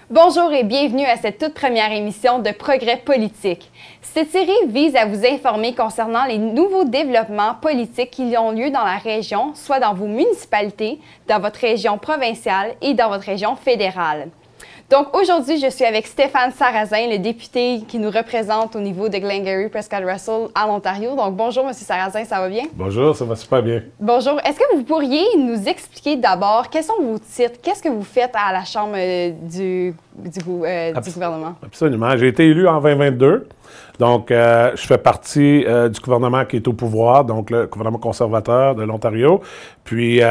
Bonjour et bienvenue à cette toute première émission de Progrès politique. Cette série vise à vous informer concernant les nouveaux développements politiques qui ont lieu dans la région, soit dans vos municipalités, dans votre région provinciale et dans votre région fédérale. Donc aujourd'hui, je suis avec Stéphane Sarrazin, le député qui nous représente au niveau de Glengarry Prescott Russell à l'Ontario. Donc bonjour, M. Sarrazin, ça va bien? Bonjour, ça va super bien. Bonjour. Est-ce que vous pourriez nous expliquer d'abord quels sont vos titres? Qu'est-ce que vous faites à la Chambre du gouvernement? Absolument. J'ai été élu en 2022. Donc, je fais partie du gouvernement qui est au pouvoir, donc le gouvernement conservateur de l'Ontario. Puis,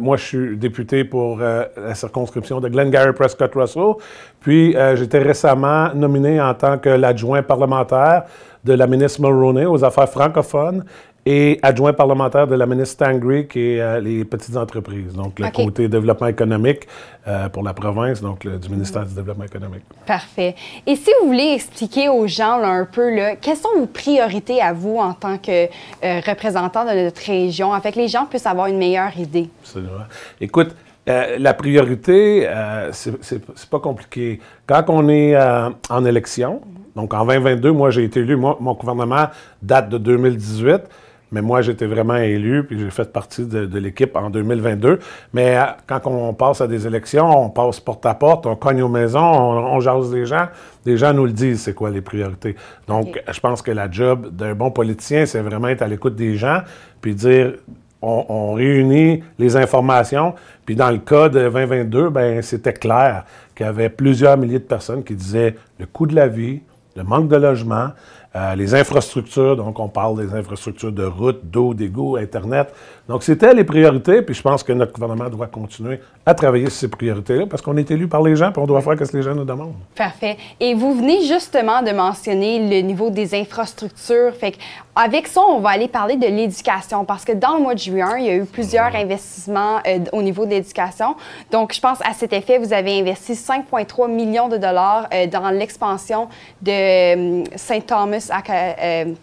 moi, je suis député pour la circonscription de Glengarry Prescott Russell. Puis, j'ai été récemment nominé en tant que l'adjoint parlementaire de la ministre Mulroney aux affaires francophones et adjoint parlementaire de la ministre Tangri, qui est les petites entreprises. Donc, le côté développement économique pour la province, donc du ministère du développement économique. Parfait. Et si vous voulez expliquer aux gens là, un peu, là, quelles sont vos priorités à vous en tant que représentant de notre région, afin que les gens puissent avoir une meilleure idée? Absolument. Écoute, la priorité, c'est pas compliqué. Quand on est en élection, donc en 2022, moi j'ai été élu, mon gouvernement date de 2018, mais moi j'étais vraiment élu, puis j'ai fait partie de l'équipe en 2022. Mais quand on passe à des élections, on passe porte à porte, on cogne aux maisons, on jase les gens nous le disent, c'est quoi les priorités. Donc je pense que la job d'un bon politicien, c'est vraiment être à l'écoute des gens, puis dire... On réunit les informations, puis dans le cas de 2022, ben c'était clair qu'il y avait plusieurs milliers de personnes qui disaient le coût de la vie, le manque de logement, les infrastructures, donc on parle des infrastructures de routes, d'eau, d'égouts, Internet. Donc c'était les priorités, puis je pense que notre gouvernement doit continuer à travailler sur ces priorités-là parce qu'on est élu par les gens, puis on doit faire ce que les gens nous demandent. Parfait. Et vous venez justement de mentionner le niveau des infrastructures. Fait avec ça, on va aller parler de l'éducation parce que dans le mois de juin, il y a eu plusieurs investissements au niveau de l'éducation. Donc, je pense à cet effet, vous avez investi 5,3 millions de dollars dans l'expansion de St. Thomas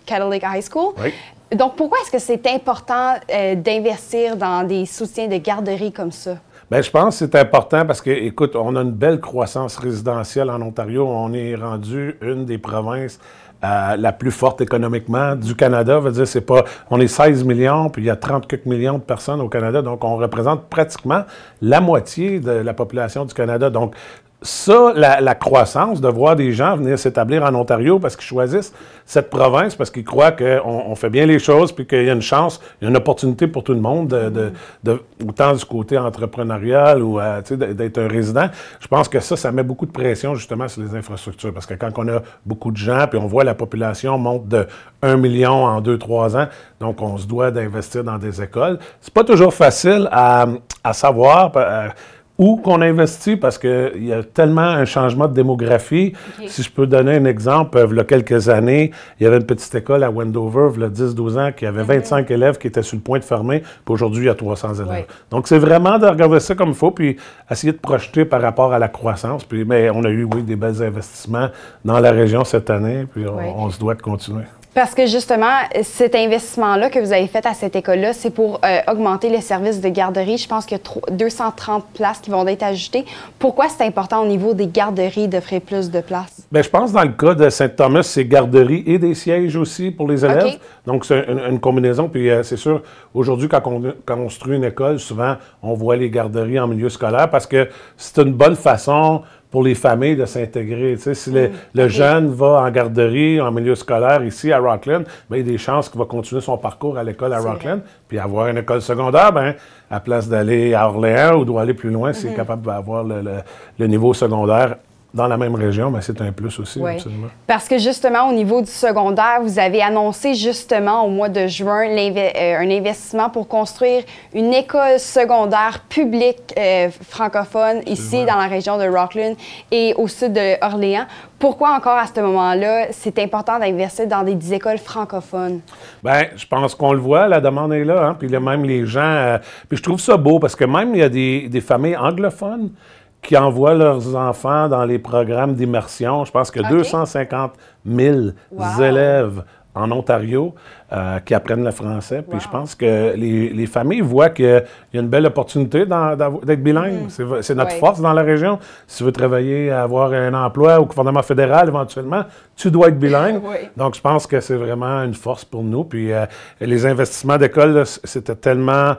Catholic High School. Oui. Donc, pourquoi est-ce que c'est important d'investir dans des soutiens de garderies comme ça? Bien, je pense que c'est important parce que, écoute, on a une belle croissance résidentielle en Ontario. On est rendu une des provinces la plus forte économiquement du Canada. Veut dire, c'est pas, on est 16 millions, puis il y a 30 quelques millions de personnes au Canada. Donc, on représente pratiquement la moitié de la population du Canada. Donc, ça, la croissance, de voir des gens venir s'établir en Ontario parce qu'ils choisissent cette province, parce qu'ils croient qu'on fait bien les choses, puis qu'il y a une chance, il y a une opportunité pour tout le monde, autant du côté entrepreneurial ou d'être un résident. Je pense que ça met beaucoup de pression justement sur les infrastructures, parce que quand on a beaucoup de gens, puis on voit la population monte de 1 million en 2-3 ans, donc on se doit d'investir dans des écoles. C'est pas toujours facile à savoir... où qu'on investit, parce qu'il y a tellement un changement de démographie. Okay. Si je peux donner un exemple, il y a quelques années, il y avait une petite école à Wendover, il y a 10-12 ans, qui avait 25 élèves qui étaient sur le point de fermer, puis aujourd'hui, il y a 300 élèves. Oui. Donc, c'est vraiment de regarder ça comme il faut, puis essayer de projeter par rapport à la croissance. Puis, mais on a eu, oui, des bels investissements dans la région cette année, puis on se doit de continuer. Parce que justement, cet investissement-là que vous avez fait à cette école-là, c'est pour augmenter les services de garderie. Je pense qu'il y a 230 places qui vont être ajoutées. Pourquoi c'est important au niveau des garderies d'offrir plus de places? Bien, je pense dans le cas de Saint-Thomas, c'est garderie et des sièges aussi pour les élèves. Okay. Donc, c'est une combinaison. Puis, c'est sûr, aujourd'hui, quand on construit une école, souvent, on voit les garderies en milieu scolaire parce que c'est une bonne façon pour les familles de s'intégrer. Tu sais, si le jeune va en garderie, en milieu scolaire, ici, à Rockland, bien, il y a des chances qu'il va continuer son parcours à l'école à Rockland, puis avoir une école secondaire, bien, à place d'aller à Orléans ou d'aller plus loin, s'il est capable d'avoir le niveau secondaire dans la même région, mais c'est un plus aussi, oui. Absolument. Parce que justement, au niveau du secondaire, vous avez annoncé justement au mois de juin un investissement pour construire une école secondaire publique francophone ici dans la région de Rockland et au sud de Orléans. Pourquoi encore à ce moment-là, c'est important d'investir dans des écoles francophones? Bien, je pense qu'on le voit, la demande est là, hein? Puis là, même les gens... puis je trouve ça beau parce que même il y a des familles anglophones qui envoient leurs enfants dans les programmes d'immersion. Je pense que 250 000 élèves en Ontario qui apprennent le français. Puis je pense que les familles voient qu'il y a une belle opportunité d'être bilingue. C'est notre force dans la région. Si tu veux travailler, avoir un emploi au gouvernement fédéral éventuellement, tu dois être bilingue. Donc, je pense que c'est vraiment une force pour nous. Puis les investissements d'école, c'était tellement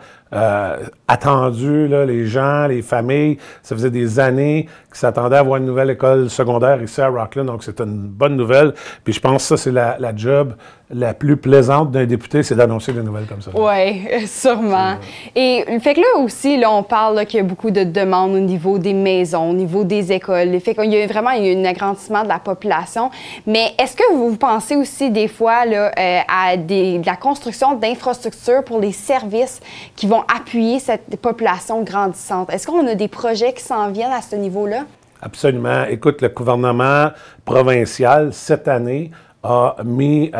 attendu, là, les gens, les familles. Ça faisait des années qu'ils s'attendaient à avoir une nouvelle école secondaire ici à Rockland. Donc, c'est une bonne nouvelle. Puis je pense que ça, c'est la job la plus plaisante d'un député, c'est d'annoncer des nouvelles comme ça. Oui, sûrement. Et fait que là aussi, là, on parle qu'il y a beaucoup de demandes au niveau des maisons, au niveau des écoles. Fait qu'il y a vraiment un agrandissement de la population. Mais est-ce que vous pensez aussi des fois là, à de la construction d'infrastructures pour les services qui vont appuyer cette population grandissante? Est-ce qu'on a des projets qui s'en viennent à ce niveau-là? Absolument. Écoute, le gouvernement provincial, cette année, a mis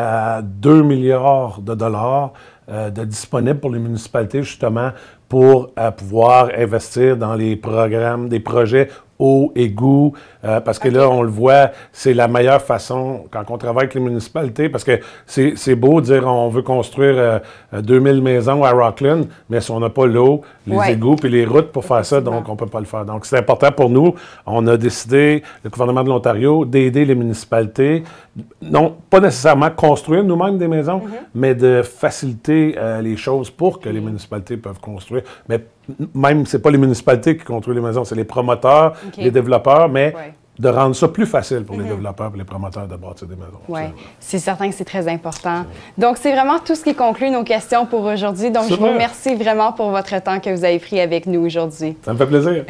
2 milliards de dollars de disponibles pour les municipalités, justement, pour pouvoir investir dans les programmes, des projets eau, égout, parce que là, on le voit, c'est la meilleure façon quand on travaille avec les municipalités, parce que c'est beau de dire on veut construire 2000 maisons à Rockland, mais si on n'a pas l'eau, les égouts puis les routes pour faire ça, donc on ne peut pas le faire. Donc, c'est important pour nous. On a décidé, le gouvernement de l'Ontario, d'aider les municipalités, non pas nécessairement construire nous-mêmes des maisons, mais de faciliter les choses pour que les municipalités peuvent construire. Mais même, c'est pas les municipalités qui construisent les maisons, c'est les promoteurs, les développeurs, mais de rendre ça plus facile pour les développeurs et les promoteurs de bâtir des maisons. Oui, c'est certain que c'est très important. Donc, c'est vraiment tout ce qui conclut nos questions pour aujourd'hui. Donc, je vous remercie vraiment pour votre temps que vous avez pris avec nous aujourd'hui. Ça me fait plaisir.